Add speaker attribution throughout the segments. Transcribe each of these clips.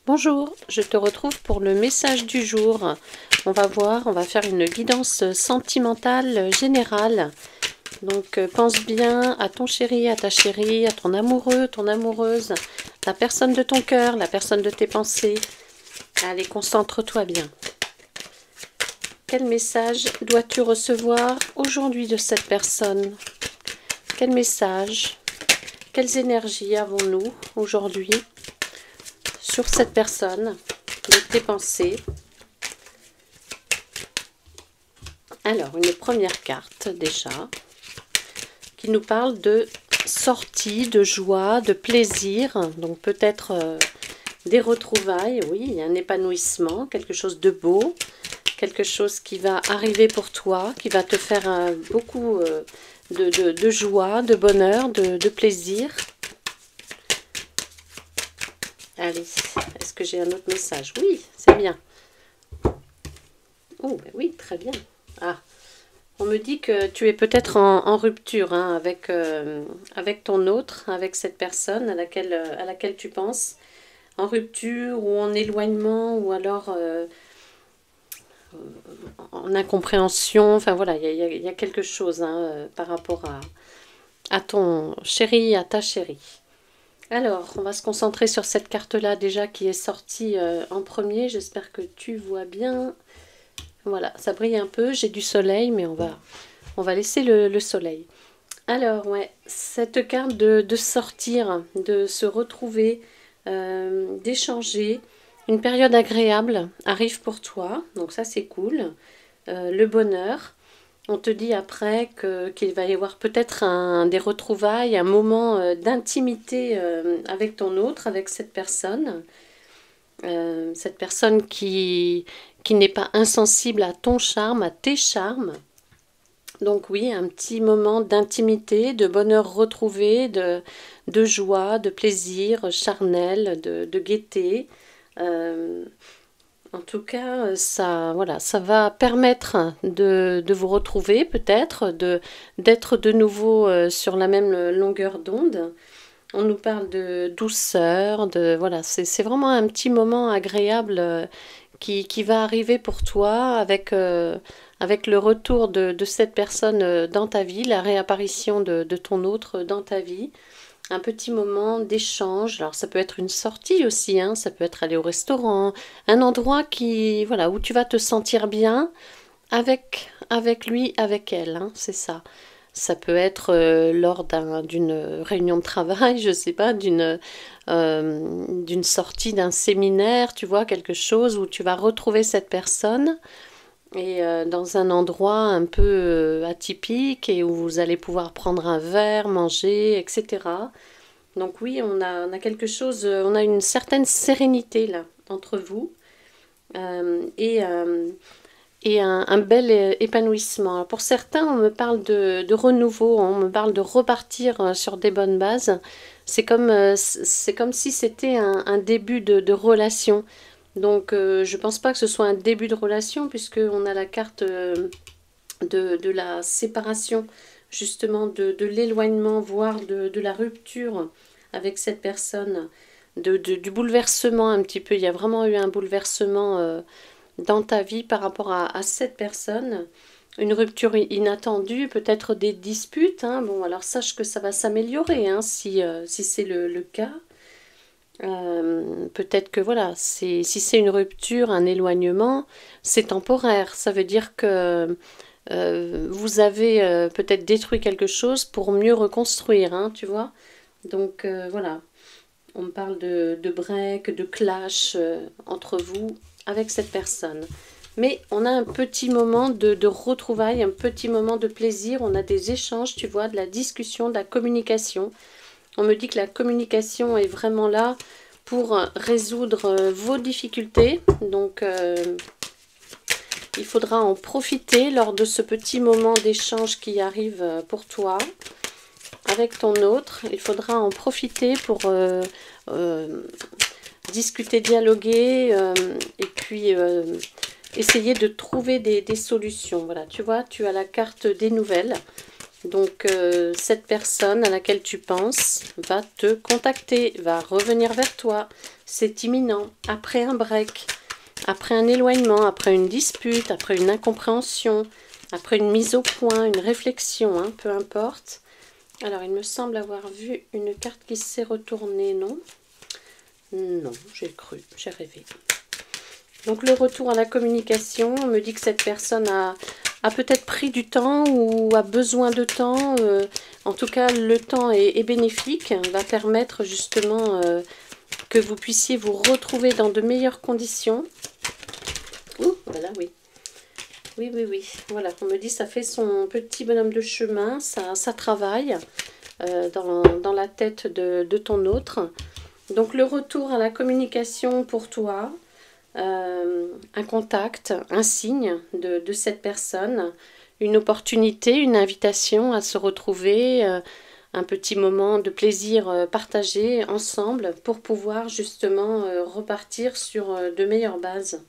Speaker 1: Bonjour, je te retrouve pour le message du jour. On va voir, on va faire une guidance sentimentale générale. Donc pense bien à ton chéri, à ta chérie, à ton amoureux, ton amoureuse, la personne de ton cœur, la personne de tes pensées. Allez, concentre-toi bien. Quel message dois-tu recevoir aujourd'hui de cette personne? Quel message? Quelles énergies avons-nous aujourd'hui sur cette personne, de tes pensées? Alors, une première carte déjà, qui nous parle de sortie, de joie, de plaisir, donc peut-être des retrouvailles, oui, un épanouissement, quelque chose de beau, quelque chose qui va arriver pour toi, qui va te faire beaucoup de joie, de bonheur, de plaisir. Allez, est-ce que j'ai un autre message? Oui, c'est bien. Oh, ben oui, très bien. Ah, on me dit que tu es peut-être en rupture hein, avec ton autre, avec cette personne à laquelle tu penses. En rupture ou en éloignement ou alors en incompréhension. Enfin voilà, il y a quelque chose hein, par rapport à ton chéri, à ta chérie. Alors, on va se concentrer sur cette carte-là déjà qui est sortie en premier. J'espère que tu vois bien. Voilà, ça brille un peu. J'ai du soleil, mais on va laisser le soleil. Alors, ouais, cette carte de sortir, de se retrouver, d'échanger, une période agréable arrive pour toi. Donc ça, c'est cool. Le bonheur. On te dit après qu'il va y avoir peut-être des retrouvailles, un moment d'intimité avec ton autre, avec cette personne. Cette personne qui n'est pas insensible à ton charme, à tes charmes. Donc oui, un petit moment d'intimité, de bonheur retrouvé, de joie, de plaisir charnel, de gaieté. En tout cas, ça, voilà, ça va permettre de vous retrouver peut-être, d'être de nouveau sur la même longueur d'onde. On nous parle de douceur, voilà, c'est vraiment un petit moment agréable qui va arriver pour toi avec le retour de cette personne dans ta vie, la réapparition de ton autre dans ta vie. Un petit moment d'échange. Alors ça peut être une sortie aussi, hein, ça peut être aller au restaurant, un endroit voilà, où tu vas te sentir bien avec lui, avec elle, hein, c'est ça. Ça peut être lors d'une réunion de travail, je sais pas, d'une sortie d'un séminaire, tu vois, quelque chose où tu vas retrouver cette personne et dans un endroit un peu atypique et où vous allez pouvoir prendre un verre, manger, etc. Donc oui, on a quelque chose, on a une certaine sérénité là entre vous et un bel épanouissement. Alors, pour certains, on me parle de renouveau, on me parle de repartir sur des bonnes bases. C'est comme si c'était un début de relation. Donc je pense pas que ce soit un début de relation puisqu'on a la carte de la séparation, justement de l'éloignement, voire de la rupture avec cette personne, du bouleversement un petit peu. Il y a vraiment eu un bouleversement dans ta vie par rapport à cette personne. Une rupture inattendue, peut-être des disputes. Hein. Bon, alors sache que ça va s'améliorer hein, si c'est le cas. Peut-être que voilà, si c'est une rupture, un éloignement, c'est temporaire. Ça veut dire que vous avez peut-être détruit quelque chose pour mieux reconstruire, hein, tu vois. Donc voilà, on me parle de break, de clash entre vous avec cette personne. Mais on a un petit moment de retrouvailles, un petit moment de plaisir, on a des échanges, tu vois, de la discussion, de la communication. On me dit que la communication est vraiment là pour résoudre vos difficultés. Donc il faudra en profiter lors de ce petit moment d'échange qui arrive pour toi avec ton autre. Il faudra en profiter pour discuter, dialoguer et puis essayer de trouver des solutions. Voilà, tu vois, tu as la carte des nouvelles. Donc, cette personne à laquelle tu penses va te contacter, va revenir vers toi. C'est imminent, après un break, après un éloignement, après une dispute, après une incompréhension, après une mise au point, une réflexion, hein, peu importe. Alors, il me semble avoir vu une carte qui s'est retournée, non? Non, j'ai cru, j'ai rêvé. Donc, le retour à la communication, on me dit que cette personne a peut-être pris du temps ou a besoin de temps. En tout cas, le temps est bénéfique, va permettre justement que vous puissiez vous retrouver dans de meilleures conditions. Ouh, voilà, oui. Oui, oui, oui. Voilà, on me dit ça fait son petit bonhomme de chemin, ça travaille dans la tête de ton autre. Donc, le retour à la communication pour toi, un contact, un signe de cette personne, une opportunité, une invitation à se retrouver, un petit moment de plaisir partagé ensemble pour pouvoir justement repartir sur de meilleures bases.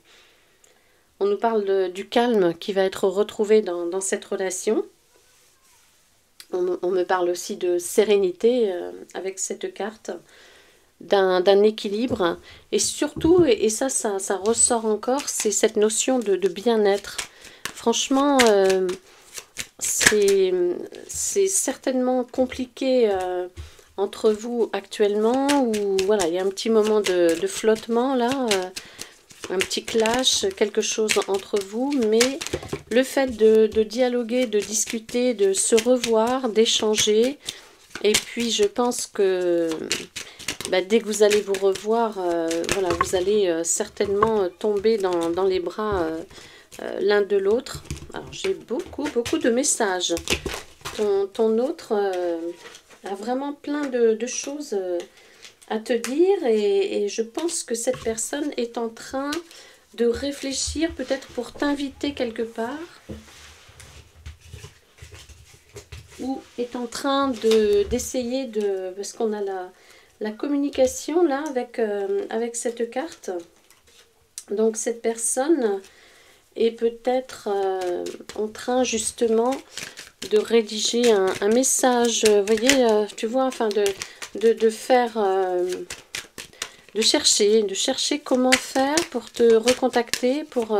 Speaker 1: On nous parle du calme qui va être retrouvé dans cette relation. On me parle aussi de sérénité avec cette carte, d'un équilibre. Et surtout, et ça ressort encore, c'est cette notion de bien-être. Franchement, c'est certainement compliqué entre vous actuellement, où voilà, il y a un petit moment de flottement là, un petit clash, quelque chose entre vous, mais le fait de dialoguer, de discuter, de se revoir, d'échanger, et puis je pense que dès que vous allez vous revoir, voilà, vous allez certainement tomber dans les bras l'un de l'autre. Alors j'ai beaucoup de messages. Ton autre a vraiment plein de choses à te dire, et je pense que cette personne est en train de réfléchir peut-être pour t'inviter quelque part, ou est en train d'essayer de... Parce qu'on a la communication là avec cette carte. Donc cette personne est peut-être en train justement de rédiger un message, vous voyez, tu vois, enfin de faire, de chercher comment faire pour te recontacter, pour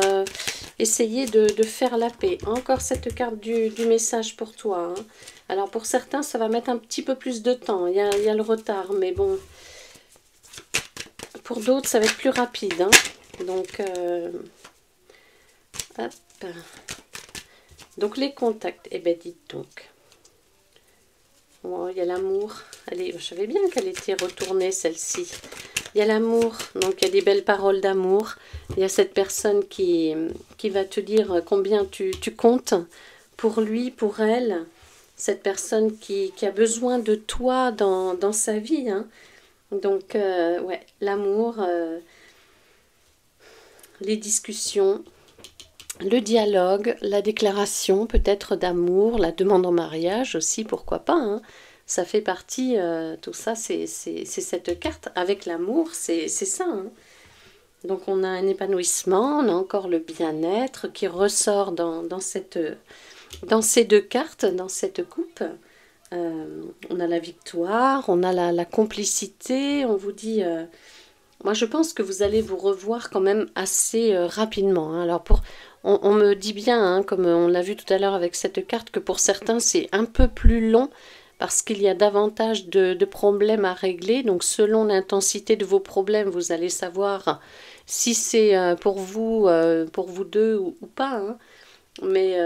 Speaker 1: essayer de faire la paix. Encore cette carte du message pour toi, hein. Alors pour certains, ça va mettre un petit peu plus de temps, il y a le retard, mais bon, pour d'autres, ça va être plus rapide, hein. Donc, hop. Donc les contacts, eh bien dites donc. Oh, il y a l'amour. Allez, je savais bien qu'elle était retournée celle-ci. Il y a l'amour, donc il y a des belles paroles d'amour. Il y a cette personne qui va te dire combien tu comptes pour lui, pour elle. Cette personne qui a besoin de toi dans sa vie, hein. Donc, ouais, l'amour, les discussions, le dialogue, la déclaration peut-être d'amour, la demande en mariage aussi, pourquoi pas, hein. Ça fait partie, tout ça, c'est cette carte. Avec l'amour, c'est ça, hein. Donc on a un épanouissement, on a encore le bien-être qui ressort dans ces deux cartes, dans cette coupe. On a la victoire, on a la complicité, on vous dit... moi je pense que vous allez vous revoir quand même assez rapidement, hein. Alors on me dit bien, hein, comme on l'a vu tout à l'heure avec cette carte, que pour certains c'est un peu plus long parce qu'il y a davantage de problèmes à régler. Donc selon l'intensité de vos problèmes, vous allez savoir si c'est pour vous deux ou pas, hein. Mais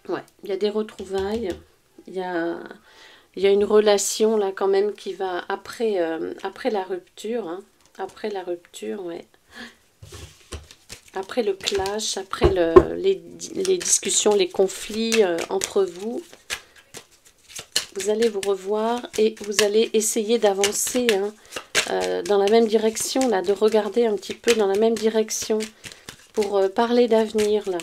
Speaker 1: ouais, il y a des retrouvailles, il y a une relation là quand même qui va après la rupture, hein. Après la rupture, ouais. Après le clash, après les discussions, les conflits entre vous, vous allez vous revoir et vous allez essayer d'avancer, hein, dans la même direction, là, de regarder un petit peu dans la même direction pour parler d'avenir, là.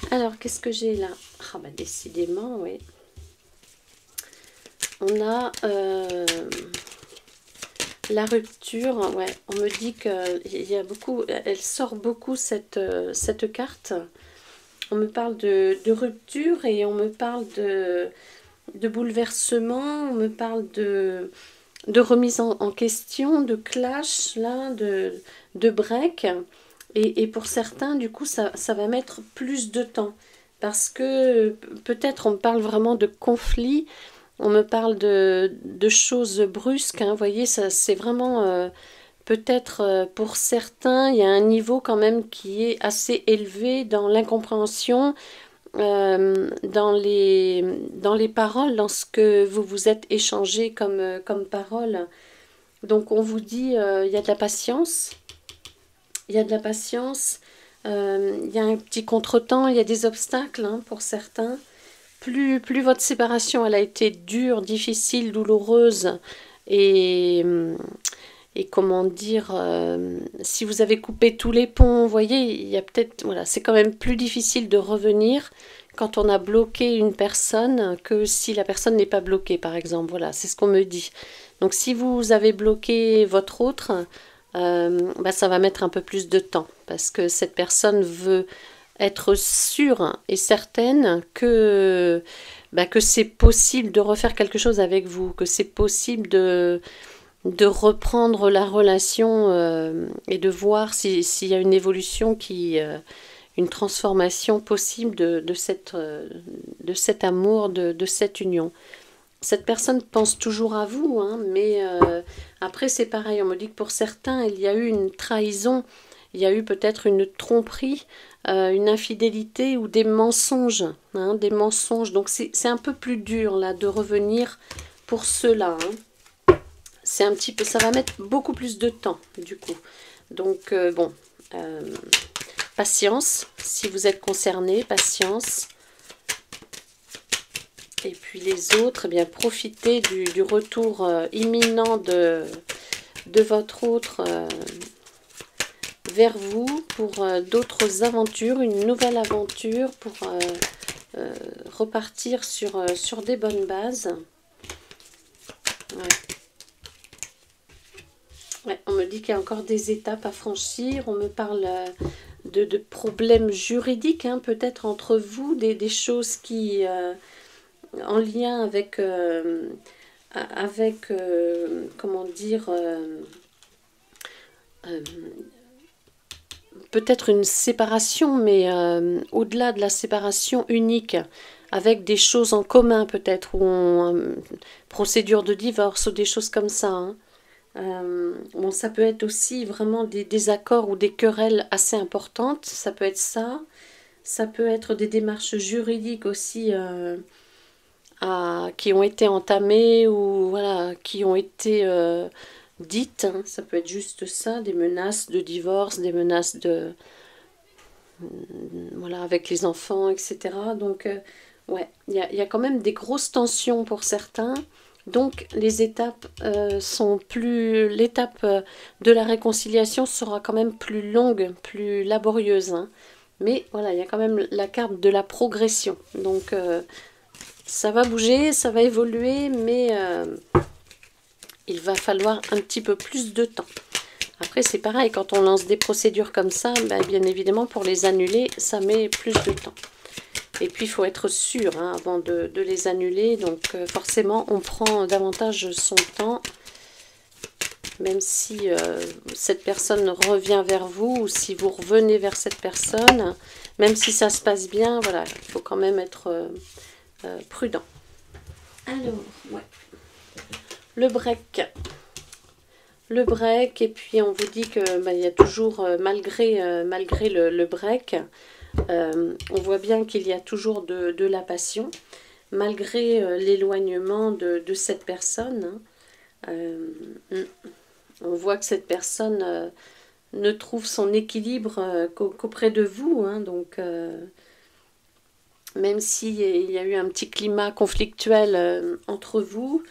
Speaker 1: Alors, qu'est-ce que j'ai là? Ah, bah, décidément, oui. On a la rupture, ouais. On me dit qu'il y a beaucoup, elle sort beaucoup cette carte. On me parle de rupture et on me parle de bouleversement, on me parle de remise en question, de clash, là, de break. Et pour certains, du coup, ça va mettre plus de temps. Parce que peut-être on me parle vraiment de conflit, on me parle de choses brusques. Hein, vous voyez, ça c'est vraiment... peut-être pour certains, il y a un niveau quand même qui est assez élevé dans l'incompréhension, dans les paroles, dans ce que vous vous êtes échangé comme paroles. Donc on vous dit, il y a de la patience, il y a de la patience, il y a un petit contretemps, il y a des obstacles hein, pour certains. Plus votre séparation elle a été dure, difficile, douloureuse et comment dire, si vous avez coupé tous les ponts, vous voyez, il y a peut-être, voilà, c'est quand même plus difficile de revenir quand on a bloqué une personne que si la personne n'est pas bloquée, par exemple. Voilà, c'est ce qu'on me dit. Donc si vous avez bloqué votre autre, bah, ça va mettre un peu plus de temps parce que cette personne veut être sûre et certaine que, bah, que c'est possible de refaire quelque chose avec vous, que c'est possible de reprendre la relation et de voir s'il y a une évolution une transformation possible de cet amour, de cette union. Cette personne pense toujours à vous, hein, mais après c'est pareil, on me dit que pour certains il y a eu une trahison, il y a eu peut-être une tromperie, une infidélité ou des mensonges, hein, des mensonges. Donc c'est un peu plus dur là de revenir pour cela, hein. C'est un petit peu, ça va mettre beaucoup plus de temps du coup. Donc bon, patience, si vous êtes concerné, patience. Et puis les autres, eh bien profitez du retour imminent de votre autre vers vous pour d'autres aventures, une nouvelle aventure pour repartir sur des bonnes bases. Ouais. Ouais, on me dit qu'il y a encore des étapes à franchir. On me parle de problèmes juridiques, hein, peut-être entre vous, des choses qui, en lien avec, comment dire, peut-être une séparation, mais au-delà de la séparation unique, avec des choses en commun peut-être, ou procédure de divorce, ou des choses comme ça, hein. Bon, ça peut être aussi vraiment des désaccords ou des querelles assez importantes, ça peut être ça. Ça peut être des démarches juridiques aussi qui ont été entamées ou voilà, qui ont été dites, hein. Ça peut être juste ça, des menaces de divorce, des menaces de... voilà, avec les enfants, etc. Donc, ouais, il y a quand même des grosses tensions pour certains. Donc les étapes sont plus... L'étape de la réconciliation sera quand même plus longue, plus laborieuse, hein. Mais voilà, il y a quand même la carte de la progression. Donc ça va bouger, ça va évoluer, mais il va falloir un petit peu plus de temps. Après c'est pareil, quand on lance des procédures comme ça, ben, bien évidemment pour les annuler, ça met plus de temps. Et puis, il faut être sûr hein, avant de les annuler. Donc, forcément, on prend davantage son temps. Même si cette personne revient vers vous ou si vous revenez vers cette personne, même si ça se passe bien, voilà, il faut quand même être prudent. Alors, ouais. Le break. Le break, et puis on vous dit que bah, y a toujours, malgré le break, on voit bien qu'il y a toujours de la passion, malgré l'éloignement de cette personne. Hein. On voit que cette personne ne trouve son équilibre qu'auprès de vous. Hein, donc, même s'il y a eu un petit climat conflictuel entre vous.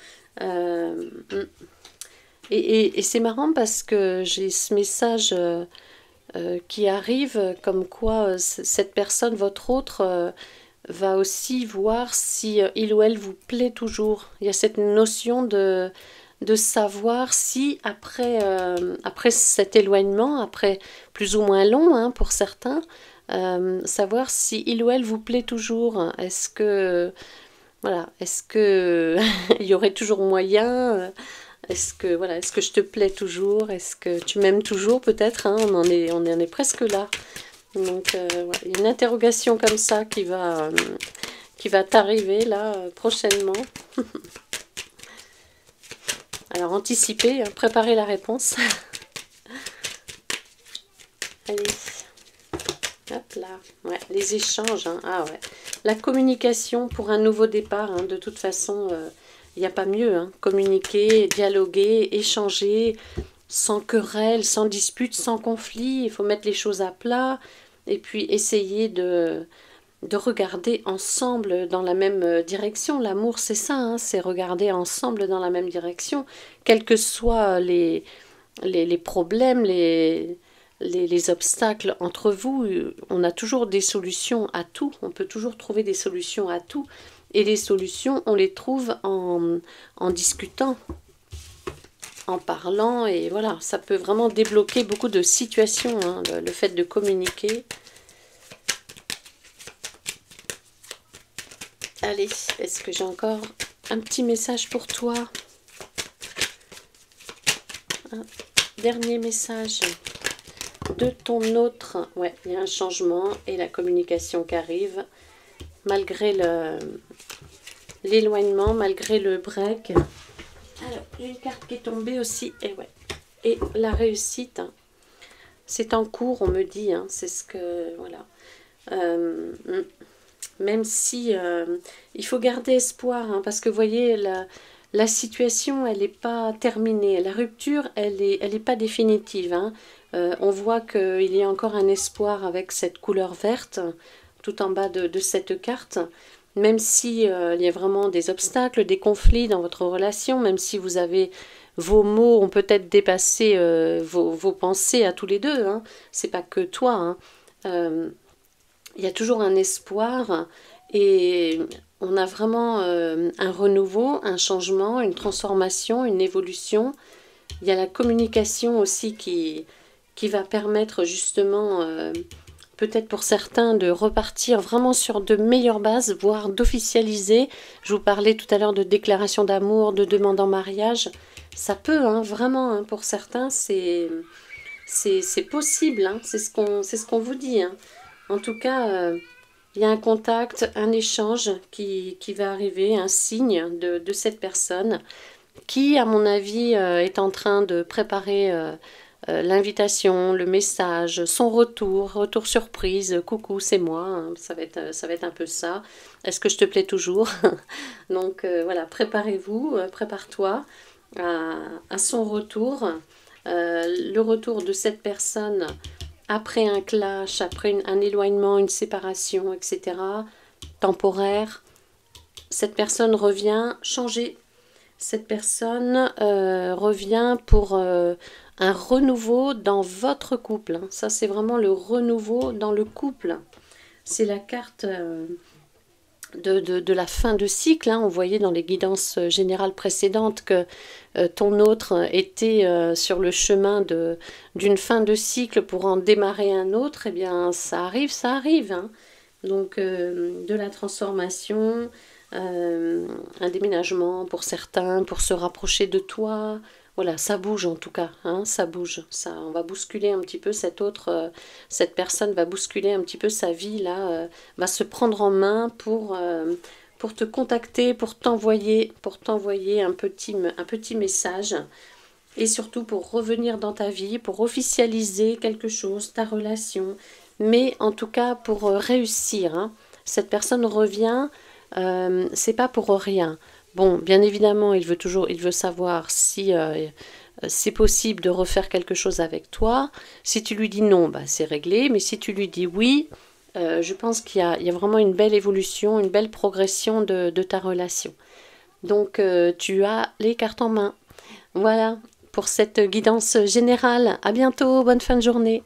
Speaker 1: Et c'est marrant parce que j'ai ce message... qui arrive comme quoi cette personne, votre autre, va aussi voir si il ou elle vous plaît toujours. Il y a cette notion de savoir si après cet éloignement, après plus ou moins long hein, pour certains, savoir si il ou elle vous plaît toujours. Est-ce que, voilà, est-ce que il y aurait toujours moyen? Est-ce que, voilà, est-ce que je te plais toujours? Est-ce que tu m'aimes toujours peut-être, hein, on en est presque là. Donc, voilà, il y a une interrogation comme ça qui va t'arriver là prochainement. Alors, anticipez, hein, préparez la réponse. Allez. Hop là, ouais, les échanges, hein. Ah ouais, la communication pour un nouveau départ, hein. De toute façon, il n'y a pas mieux, hein. Communiquer, dialoguer, échanger, sans querelle, sans dispute, sans conflit, il faut mettre les choses à plat, et puis essayer de regarder ensemble dans la même direction. L'amour, c'est ça, hein, c'est regarder ensemble dans la même direction, quels que soient les problèmes, les obstacles entre vous, on a toujours des solutions à tout, on peut toujours trouver des solutions à tout, et les solutions, on les trouve en discutant, en parlant, et voilà, ça peut vraiment débloquer beaucoup de situations, hein, le fait de communiquer. Allez, est-ce que j'ai encore un petit message pour toi? Un dernier message de ton autre. Ouais, il y a un changement et la communication qui arrive, malgré l'éloignement, malgré le break. Alors, j'ai une carte qui est tombée aussi, et ouais, et la réussite, hein. C'est en cours, on me dit, hein, c'est ce que, voilà. Même si il faut garder espoir, hein, parce que vous voyez, la situation, elle n'est pas terminée. La rupture, elle est pas définitive, hein. On voit qu'il y a encore un espoir avec cette couleur verte, tout en bas de cette carte. Même si il y a vraiment des obstacles, des conflits dans votre relation, même si vous avez... Vos mots ont peut-être dépassé vos pensées à tous les deux, hein. C'est pas que toi, hein. Il y a toujours un espoir et on a vraiment un renouveau, un changement, une transformation, une évolution. Il y a la communication aussi qui va permettre justement, peut-être pour certains, de repartir vraiment sur de meilleures bases, voire d'officialiser. Je vous parlais tout à l'heure de déclaration d'amour, de demande en mariage. Ça peut, hein, vraiment, hein, pour certains, c'est possible, hein, c'est ce qu'on vous dit, hein. En tout cas, il y a un contact, un échange qui va arriver, un signe de cette personne qui, à mon avis, est en train de préparer l'invitation, le message, son retour surprise. Coucou, c'est moi, hein, ça va être un peu ça. Est-ce que je te plais toujours? Donc voilà, préparez-vous, prépare-toi à son retour. Le retour de cette personne après un clash, après un éloignement, une séparation, etc., temporaire, cette personne revient changer. Cette personne revient pour un renouveau dans votre couple, hein. Ça, c'est vraiment le renouveau dans le couple. C'est la carte de la fin de cycle, hein. On voyait dans les guidances générales précédentes que ton autre était sur le chemin d'une fin de cycle pour en démarrer un autre. Eh bien, ça arrive, hein. Donc, de la transformation, un déménagement pour certains, pour se rapprocher de toi. Voilà, ça bouge en tout cas, hein, ça bouge. Ça, on va bousculer un petit peu cette personne va bousculer un petit peu sa vie là, va se prendre en main pour te contacter, pour t'envoyer un petit message. Et surtout pour revenir dans ta vie, pour officialiser quelque chose, ta relation. Mais en tout cas pour réussir, hein. Cette personne revient, c'est pas pour rien. Bon, bien évidemment, il veut savoir si c'est possible de refaire quelque chose avec toi. Si tu lui dis non, bah, c'est réglé. Mais si tu lui dis oui, je pense qu'il y a vraiment une belle évolution, une belle progression de ta relation. Donc, tu as les cartes en main. Voilà, pour cette guidance générale. À bientôt, bonne fin de journée.